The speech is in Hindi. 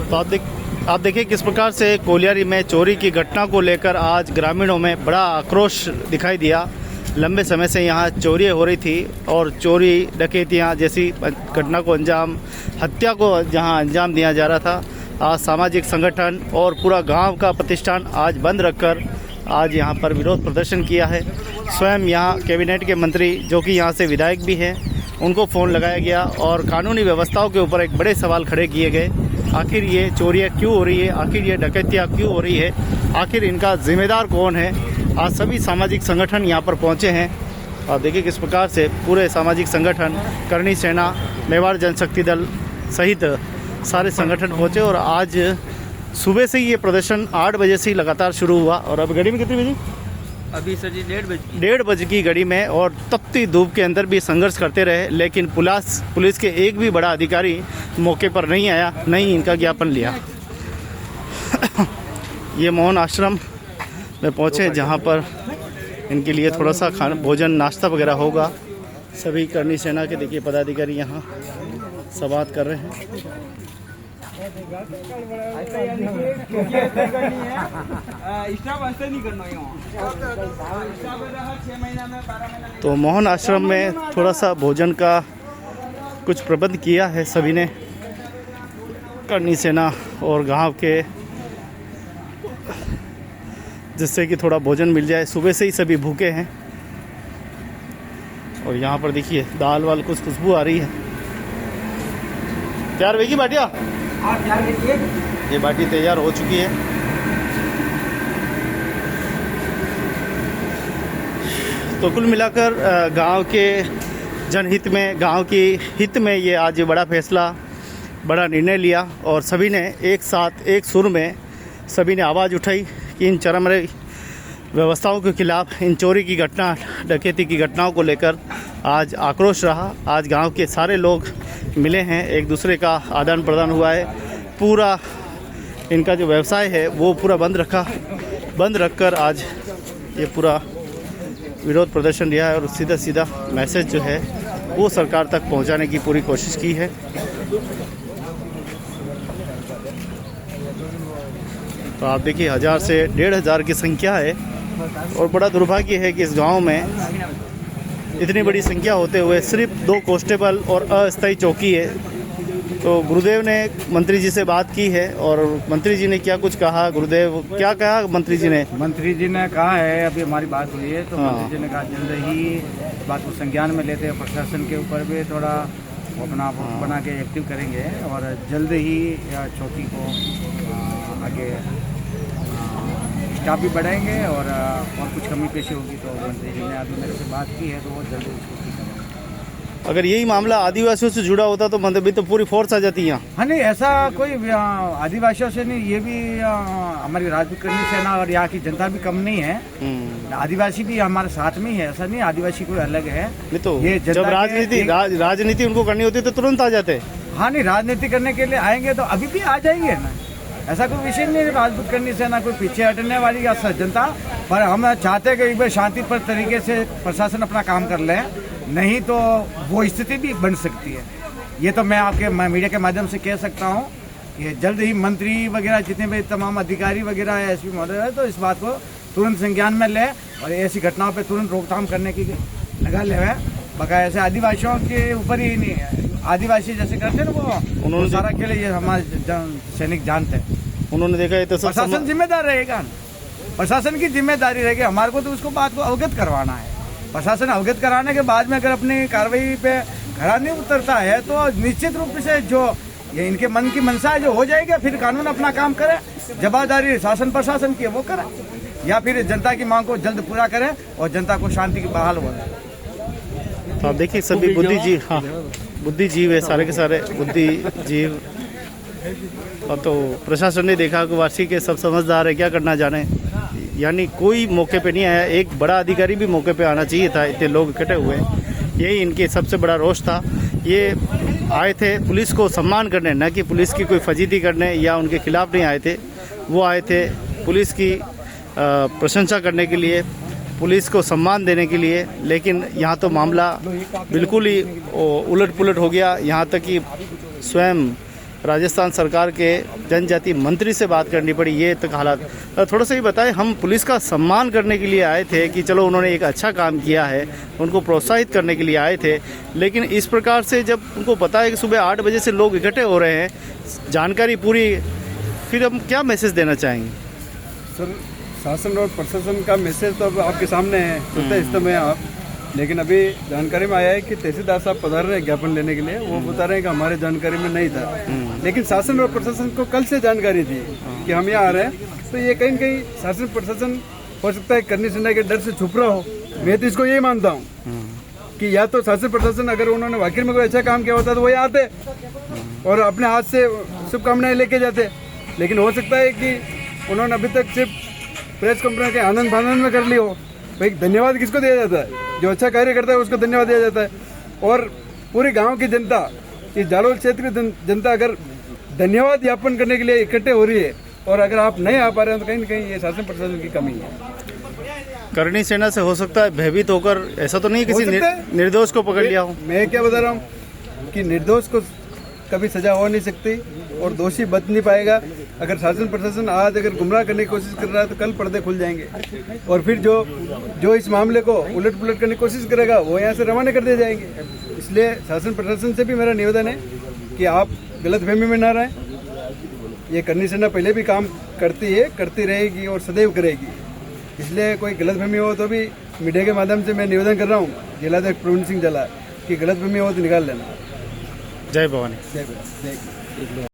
तो आप देखिए किस प्रकार से कोलियारी में चोरी की घटना को लेकर आज ग्रामीणों में बड़ा आक्रोश दिखाई दिया। लंबे समय से यहाँ चोरी हो रही थी और चोरी डकैतियाँ जैसी घटना को हत्या को जहाँ अंजाम दिया जा रहा था। आज सामाजिक संगठन और पूरा गांव का प्रतिष्ठान आज बंद रखकर आज यहाँ पर विरोध प्रदर्शन किया है। स्वयं यहाँ कैबिनेट के मंत्री जो कि यहाँ से विधायक भी हैं, उनको फ़ोन लगाया गया और कानूनी व्यवस्थाओं के ऊपर एक बड़े सवाल खड़े किए गए। आखिर ये चोरियाँ क्यों हो रही है, आखिर ये डकैतियाँ क्यों हो रही है, आखिर इनका जिम्मेदार कौन है। आज सभी सामाजिक संगठन यहाँ पर पहुँचे हैं। आप देखिए किस प्रकार से पूरे सामाजिक संगठन, करणी सेना, मेवाड़ जनशक्ति दल सहित सारे संगठन पहुँचे और आज सुबह से ही ये प्रदर्शन 8 बजे से ही लगातार शुरू हुआ। और अब घड़ी में कितनी बजी? अभी सर जी 1:30 बजे की घड़ी में और तपती धूप के अंदर भी संघर्ष करते रहे, लेकिन पुलिस के एक भी बड़ा अधिकारी मौके पर नहीं आया, नहीं इनका ज्ञापन लिया। ये मोहन आश्रम में पहुँचे जहाँ पर इनके लिए थोड़ा सा खाना, भोजन, नाश्ता वगैरह होगा। सभी करणी सेना के देखिए पदाधिकारी यहाँ संवाद कर रहे हैं। तो मोहन आश्रम में थोड़ा सा भोजन का कुछ प्रबंध किया है सभी ने, करणी सेना और गांव के, जिससे कि थोड़ा भोजन मिल जाए। सुबह से ही सभी भूखे हैं और यहाँ पर देखिए दाल वाल कुछ खुशबू आ रही है। तैयार होगी बाटिया? ये बाटी तैयार हो चुकी है। तो कुल मिलाकर गांव के जनहित में, गांव की हित में ये आज बड़ा फैसला, बड़ा निर्णय लिया और सभी ने एक साथ एक सुर में सभी ने आवाज़ उठाई कि इन चरमराई व्यवस्थाओं के खिलाफ, इन चोरी की घटना, डकैती की घटनाओं को लेकर आज आक्रोश रहा। आज गांव के सारे लोग मिले हैं, एक दूसरे का आदान प्रदान हुआ है। पूरा इनका जो व्यवसाय है वो पूरा बंद रखकर आज ये पूरा विरोध प्रदर्शन दिया है और सीधा मैसेज जो है वो सरकार तक पहुंचाने की पूरी कोशिश की है। तो आप देखिए 1000 से 1500 की संख्या है और बड़ा दुर्भाग्य है कि इस गांव में इतनी बड़ी संख्या होते हुए सिर्फ 2 कांस्टेबल और अस्थायी चौकी है। तो गुरुदेव ने मंत्री जी से बात की है और मंत्री जी ने क्या कुछ कहा? गुरुदेव क्या कहा मंत्री जी ने? मंत्री जी ने कहा है, अभी हमारी बात हुई है तो मंत्री जी ने कहा जल्द ही बात को संज्ञान में लेते हैं, प्रशासन के ऊपर भी थोड़ा अपना बना के एक्टिव करेंगे और जल्द ही चौकी को आगे स्टाफ भी बढ़ाएंगे और कुछ कमी पेशी होगी तो मंत्री जी ने अभी मेरे से बात की है तो वो जल्द इसको ठीक करेंगे। अगर यही मामला आदिवासियों से जुड़ा होता तो मतलब भी तो पूरी फोर्स आ जाती यहाँ। हाँ नहीं, ऐसा कोई आदिवासियों से नहीं, ये भी हमारी राजपूत करणी सेना और यहाँ की जनता भी कम नहीं है। आदिवासी भी हमारे साथ में ही है, ऐसा नहीं आदिवासी कोई अलग है। नहीं तो ये जब राजनीति उनको करनी होती तो तुरंत आ जाते। हाँ नहीं, राजनीति करने के लिए आएंगे तो अभी भी आ जाएंगे ना, ऐसा कोई विषय नहीं है। राजपूत करणी सेना कोई पीछे हटने वाली या जनता, पर हम चाहते हैं कि शांतिपूर्ण तरीके से प्रशासन अपना काम कर ले, नहीं तो वो स्थिति भी बन सकती है। ये तो मैं मीडिया के माध्यम से कह सकता हूँ कि जल्द ही मंत्री वगैरह जितने भी तमाम अधिकारी वगैरह है, एसपी महोदय है, तो इस बात को तुरंत संज्ञान में ले और ऐसी घटनाओं पे तुरंत रोकथाम करने की लगा ले। बकाया ऐसे आदिवासियों के ऊपर ही नहीं है, आदिवासी जैसे करते हैं ना वो, उन्होंने सारा के लिए हमारे सैनिक जानते हैं। उन्होंने देखा है तो प्रशासन जिम्मेदार रहेगा, प्रशासन की जिम्मेदारी रहेगी। हमारे को तो उसको बात को अवगत करवाना है। प्रशासन अवगत कराने के बाद में अगर अपनी कार्रवाई पे खरा नहीं उतरता है तो निश्चित रूप से जो ये इनके मन की मंशा है जो हो जाएगी, फिर कानून अपना काम करे, जवाबदारी शासन प्रशासन की वो करे, या फिर जनता की मांग को जल्द पूरा करे और जनता को शांति की बहाल हो जाए। तो आप देखिए सभी बुद्धिजीव, हाँ बुद्धिजीव है, सारे के सारे बुद्धिजीव। और तो प्रशासन ने देखा कि वार्षिक के सब समझदार है, क्या करना जाने, यानी कोई मौके पे नहीं आया। एक बड़ा अधिकारी भी मौके पे आना चाहिए था, इतने लोग इकट्ठे हुए, यही इनके सबसे बड़ा रोष था। ये आए थे पुलिस को सम्मान करने, न कि पुलिस की कोई फजीती करने या उनके खिलाफ नहीं आए थे। वो आए थे पुलिस की प्रशंसा करने के लिए, पुलिस को सम्मान देने के लिए। लेकिन यहाँ तो मामला बिल्कुल ही उलट पुलट हो गया। यहाँ तक कि स्वयं राजस्थान सरकार के जनजाति मंत्री से बात करनी पड़ी ये तक हालात। थोड़ा सा ही बताएं, हम पुलिस का सम्मान करने के लिए आए थे कि चलो उन्होंने एक अच्छा काम किया है, उनको प्रोत्साहित करने के लिए आए थे, लेकिन इस प्रकार से जब उनको पता है कि सुबह 8 बजे से लोग इकट्ठे हो रहे हैं, जानकारी पूरी, फिर हम क्या मैसेज देना चाहेंगे? सर, शासन और प्रशासन का मैसेज तो अब आपके सामने है, सुनते इस समय आप, लेकिन अभी जानकारी में आया है कि तहसीलदार साहब पधार रहे हैं ज्ञापन लेने के लिए। वो बता रहे हैं कि हमारे जानकारी में नहीं था, लेकिन शासन और प्रशासन को कल से जानकारी थी कि हम यहाँ आ रहे हैं। तो ये कहीं न कहीं शासन प्रशासन हो सकता है करनी सुनने के डर से छुप रहा हो। मैं तो इसको यही मानता हूँ कि या तो शासन प्रशासन अगर उन्होंने वाकई में कोई अच्छा काम किया होता तो वो आते और अपने हाथ से शुभकामनाएं लेके जाते, लेकिन हो सकता है कि उन्होंने अभी तक सिर्फ प्रेस कॉन्फ्रेंस के आनंद फानंद में कर ली हो। भाई धन्यवाद किसको दिया जाता है? जो अच्छा कार्य करता है उसको धन्यवाद दिया जाता है। और पूरे गांव की जनता, इस जालोर क्षेत्र की जनता अगर धन्यवाद ज्ञापन करने के लिए इकट्ठे हो रही है और अगर आप नहीं आ पा रहे हैं तो कहीं ना कहीं ये शासन प्रशासन की कमी है। करणी सेना से हो सकता है भयभीत होकर, ऐसा तो नहीं किसी निर्दोष को पकड़ लिया हो? मैं क्या बता रहा हूँ कि निर्दोष को कभी सजा हो नहीं सकती और दोषी बच नहीं पाएगा। अगर शासन प्रशासन आज अगर गुमराह करने की कोशिश कर रहा है तो कल पर्दे खुल जाएंगे और फिर जो इस मामले को उलट पुलट करने की कोशिश करेगा वो यहाँ से रवाना कर दिए जाएंगे। इसलिए शासन प्रशासन से भी मेरा निवेदन है कि आप गलतफहमी में ना रहें। ये करनी सेना पहले भी काम करती है, करती रहेगी और सदैव करेगी। इसलिए कोई गलतफहमी हो तो भी मीडिया के माध्यम से मैं निवेदन कर रहा हूँ जिलाध्यक्ष प्रवीण सिंह जला कि गलतफहमी हो तो निकाल लेना। जय भवानी। जय